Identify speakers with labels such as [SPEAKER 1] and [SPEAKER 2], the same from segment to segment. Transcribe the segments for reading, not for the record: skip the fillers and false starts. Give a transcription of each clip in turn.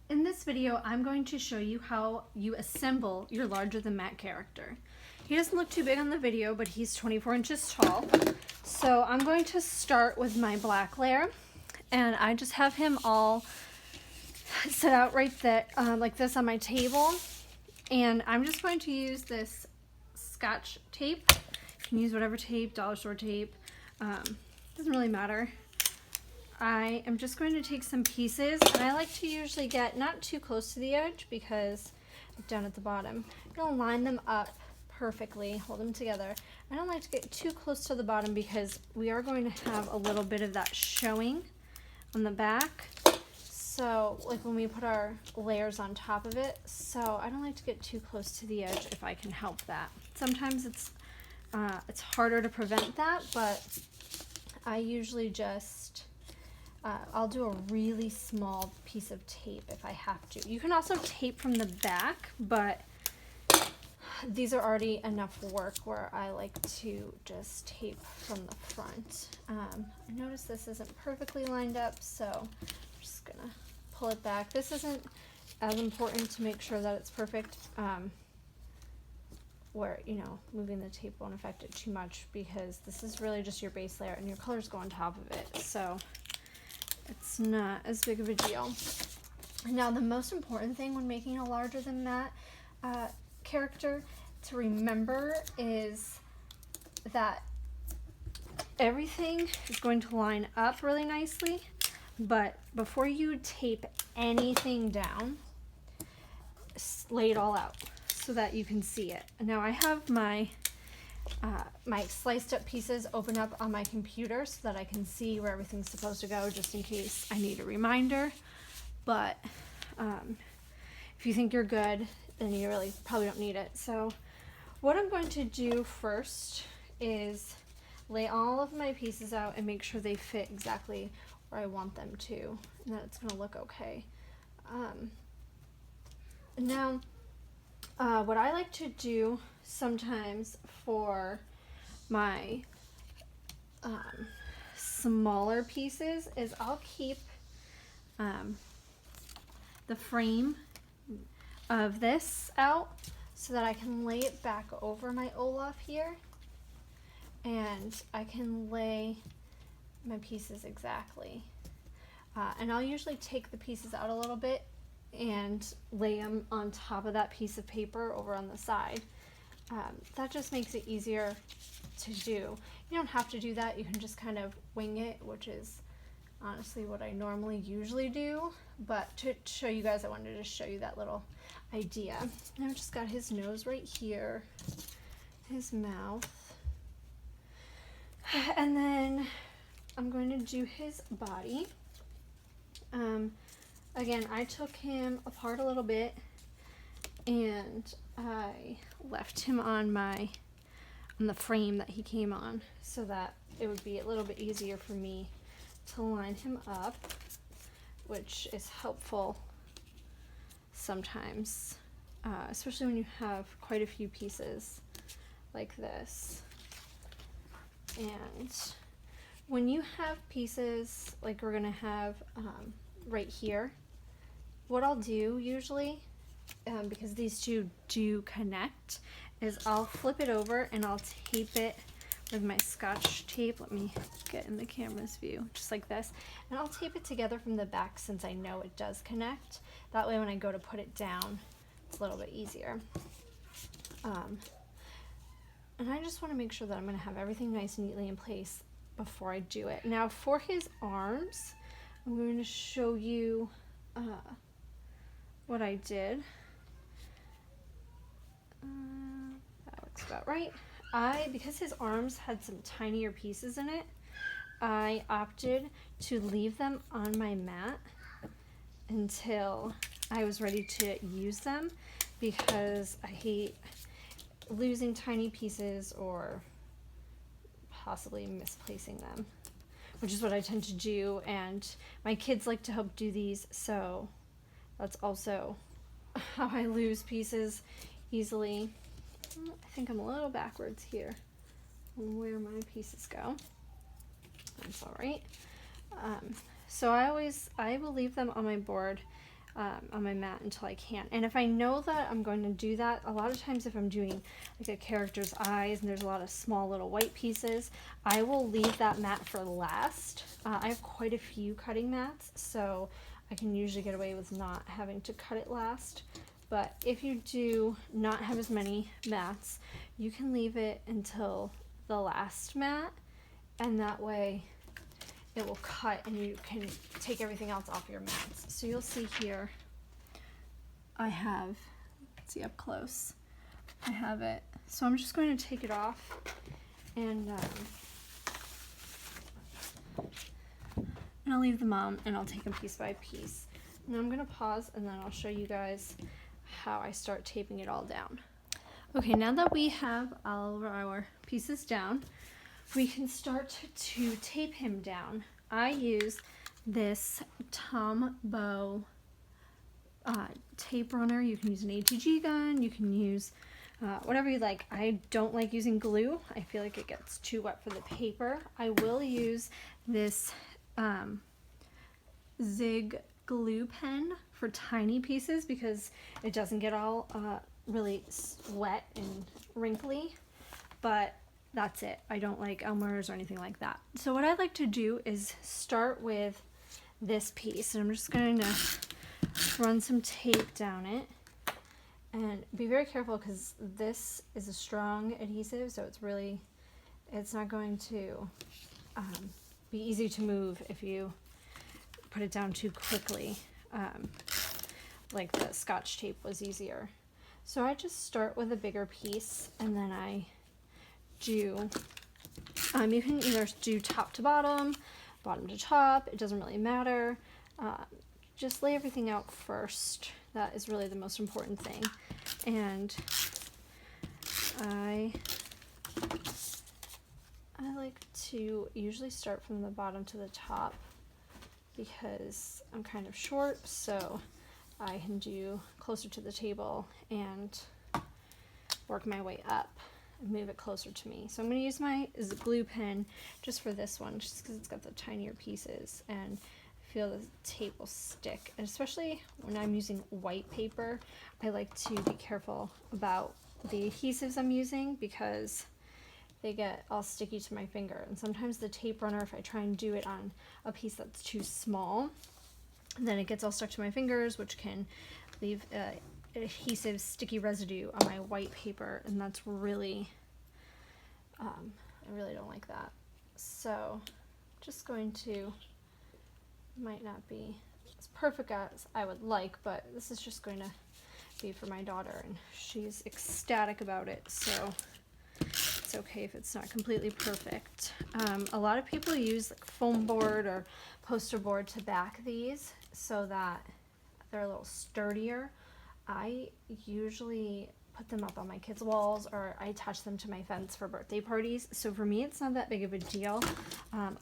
[SPEAKER 1] In this video, I'm going to show you how you assemble your larger than Matt character. He doesn't look too big on the video, but he's 24 inches tall. So I'm going to start with my black layer, and I just have him all set out right there, like this on my table. And I'm just going to use this Scotch tape. You can use whatever tape, dollar store tape, doesn't really matter. I am just going to take some pieces, and I like to usually get not too close to the edge because down at the bottom, I'm going to line them up perfectly, hold them together. I don't like to get too close to the bottom because we are going to have a little bit of that showing on the back. So like when we put our layers on top of it, so I don't like to get too close to the edge if I can help that. Sometimes it's harder to prevent that, but I usually just I'll do a really small piece of tape if I have to. You can also tape from the back, but these are already enough work where I like to just tape from the front. I notice this isn't perfectly lined up, so I'm just gonna pull it back. This isn't as important to make sure that it's perfect, where, you know, moving the tape won't affect it too much because this is really just your base layer and your colors go on top of it. So it's not as big of a deal. Now, the most important thing when making a larger than Matt character to remember is that everything is going to line up really nicely, but before you tape anything down, lay it all out so that you can see it. Now I have my my sliced up pieces open up on my computer so that I can see where everything's supposed to go, just in case I need a reminder. But if you think you're good, then you really probably don't need it. So what I'm going to do first is lay all of my pieces out and make sure they fit exactly where I want them to, and that it's going to look okay. Now what I like to do sometimes for my smaller pieces is I'll keep the frame of this out so that I can lay it back over my Olaf here, and I can lay my pieces exactly. And I'll usually take the pieces out a little bit and lay them on top of that piece of paper over on the side. That just makes it easier to do. You don't have to do that. You can just kind of wing it, which is honestly what I normally usually do. But to show you guys, I wanted to show you that little idea. And I've just got his nose right here, his mouth, and then I'm going to do his body. Again, I took him apart a little bit and I left him on the frame that he came on so that it would be a little bit easier for me to line him up, which is helpful sometimes, especially when you have quite a few pieces like this. And when you have pieces like we're gonna have right here, what I'll do usually, because these two do connect, is I'll flip it over and I'll tape it with my Scotch tape. Let me get in the camera's view, just like this. And I'll tape it together from the back since I know it does connect. That way when I go to put it down, it's a little bit easier. And I just want to make sure that I'm going to have everything nice and neatly in place before I do it. Now for his arms, I'm going to show you what I did. That looks about right. Because his arms had some tinier pieces in it, I opted to leave them on my mat until I was ready to use them, because I hate losing tiny pieces or possibly misplacing them, which is what I tend to do, and my kids like to help do these, so that's also how I lose pieces easily. I think I'm a little backwards here on where my pieces go. That's all right. So I will leave them on my board on my mat until I can. And if I know that I'm going to do that, a lot of times if I'm doing like a character's eyes and there's a lot of small little white pieces, I will leave that mat for last. I have quite a few cutting mats, so I can usually get away with not having to cut it last. But if you do not have as many mats, you can leave it until the last mat, and that way it will cut and you can take everything else off your mats. So you'll see here, I have, let's see up close, I have it. So I'm just going to take it off and I'll leave them on and I'll take them piece by piece. Now I'm going to pause and then I'll show you guys how I start taping it all down. Okay, now that we have all of our pieces down, we can start to tape him down. I use this Tombow tape runner. You can use an ATG gun, you can use whatever you like. I don't like using glue. I feel like it gets too wet for the paper. I will use this Zig glue pen for tiny pieces because it doesn't get all really wet and wrinkly, but that's it. I don't like Elmer's or anything like that. So what I like to do is start with this piece, and I'm just going to run some tape down it. And be very careful because this is a strong adhesive, so it's not going to be easy to move if you put it down too quickly. Like the Scotch tape was easier. So I just start with a bigger piece and then I do, you can either do top to bottom, bottom to top, it doesn't really matter. Just lay everything out first. That is really the most important thing. And I like to usually start from the bottom to the top because I'm kind of short, so I can do closer to the table and work my way up and move it closer to me. So I'm going to use my glue pen just for this one, just because it's got the tinier pieces and I feel the tape will stick. And especially when I'm using white paper, I like to be careful about the adhesives I'm using because they get all sticky to my finger. And sometimes the tape runner, if I try and do it on a piece that's too small, then it gets all stuck to my fingers, which can leave adhesive sticky residue on my white paper, and that's really, I really don't like that. So just going to, might not be as perfect as I would like, but this is just going to be for my daughter, and she's ecstatic about it, so it's okay if it's not completely perfect. A lot of people use like foam board or poster board to back these so that they're a little sturdier. I usually put them up on my kids' walls or I attach them to my fence for birthday parties. So for me, it's not that big of a deal.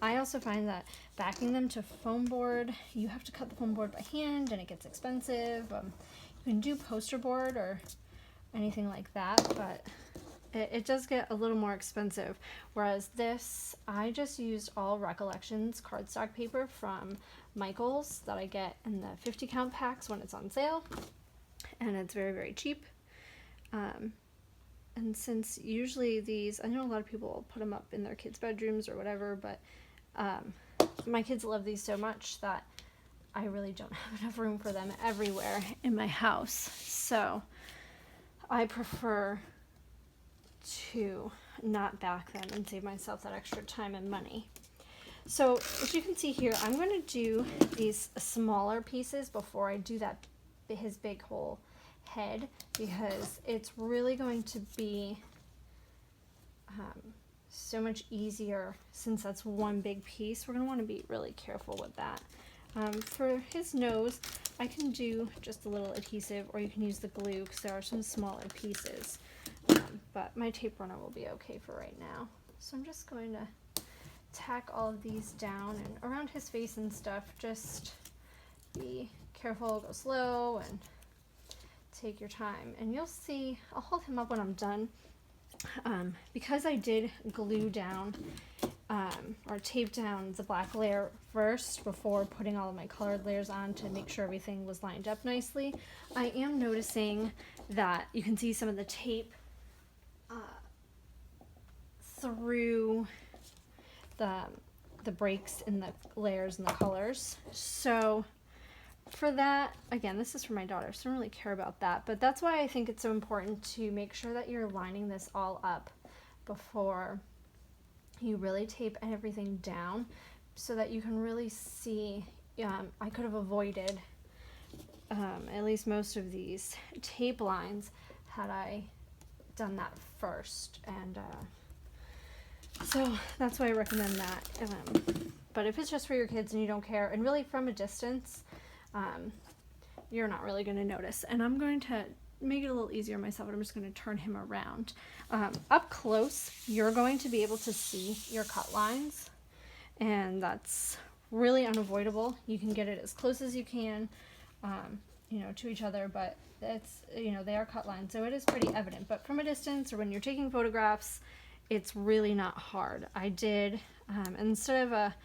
[SPEAKER 1] I also find that backing them to foam board, you have to cut the foam board by hand and it gets expensive. You can do poster board or anything like that, but it does get a little more expensive. Whereas this, I just used all Recollections cardstock paper from Michael's that I get in the 50 count packs when it's on sale. And it's very, very cheap. And since usually these, I know a lot of people put them up in their kids' bedrooms or whatever, but my kids love these so much that I really don't have enough room for them everywhere in my house. So I prefer to not back them and save myself that extra time and money. So as you can see here, I'm going to do these smaller pieces before I do that his big whole head, because it's really going to be so much easier since that's one big piece. We're going to want to be really careful with that. For his nose, I can do just a little adhesive, or you can use the glue because there are some smaller pieces. But my tape runner will be okay for right now. So I'm just going to tack all of these down, and around his face and stuff, just be careful, go slow, and take your time. And you'll see, I'll hold him up when I'm done. Because I did glue down or tape down the black layer first before putting all of my colored layers on to make sure everything was lined up nicely. I am noticing that you can see some of the tape through the breaks in the layers and the colors. So for that, again, this is for my daughter, so I don't really care about that, but that's why I think it's so important to make sure that you're lining this all up before you really tape everything down so that you can really see. I could have avoided at least most of these tape lines had I done that first, and so that's why I recommend that. But if it's just for your kids and you don't care, and really from a distance, you're not really going to notice. And I'm going to make it a little easier myself, and I'm just going to turn him around. Up close, you're going to be able to see your cut lines, and that's really unavoidable. You can get it as close as you can, you know, to each other, but it's, you know, they are cut lines, so it is pretty evident. But from a distance, or when you're taking photographs, it's really not hard. I did, instead of a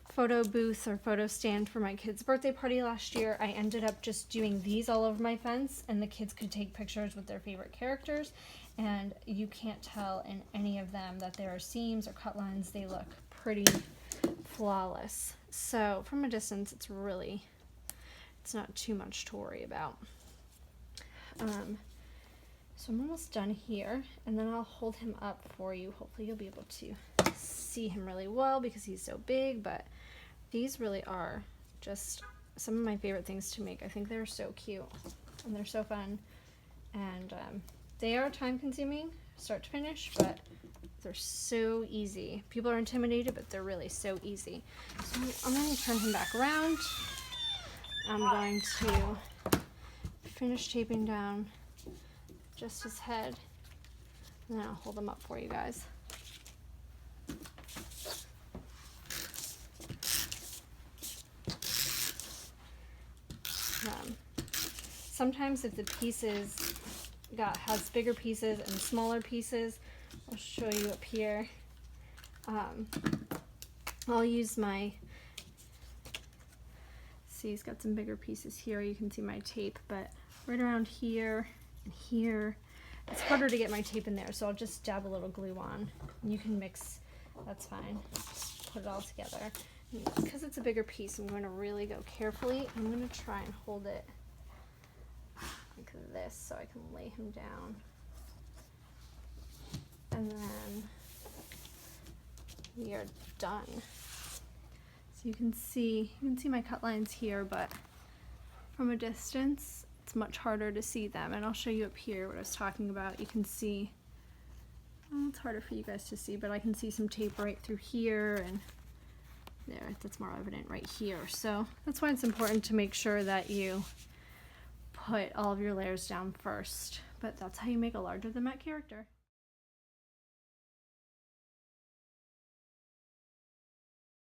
[SPEAKER 1] photo booth or photo stand for my kid's birthday party last year, I ended up just doing these all over my fence, and the kids could take pictures with their favorite characters, and you can't tell in any of them that there are seams or cut lines. They look pretty flawless. So from a distance, it's not too much to worry about. So I'm almost done here, and then I'll hold him up for you. Hopefully you'll be able to see him really well because he's so big, but these really are just some of my favorite things to make. I think they're so cute and they're so fun, and they are time consuming start to finish, but they're so easy. People are intimidated, but they're really so easy. So I'm going to turn him back around. I'm going to finish taping down just his head, and then I'll hold him up for you guys. Sometimes if the pieces has bigger pieces and smaller pieces, I'll show you up here. I'll use see, he's got some bigger pieces here. You can see my tape, but right around here and here, it's harder to get my tape in there, so I'll just dab a little glue on. You can mix, that's fine. Put it all together. Because it's a bigger piece, I'm going to really go carefully. I'm going to try and hold it like this so I can lay him down. And then we are done. So you can see my cut lines here, but from a distance, it's much harder to see them. And I'll show you up here what I was talking about. You can see, well, it's harder for you guys to see, but I can see some tape right through here, and there, that's more evident right here. So that's why it's important to make sure that you put all of your layers down first. But that's how you make a larger than Met character.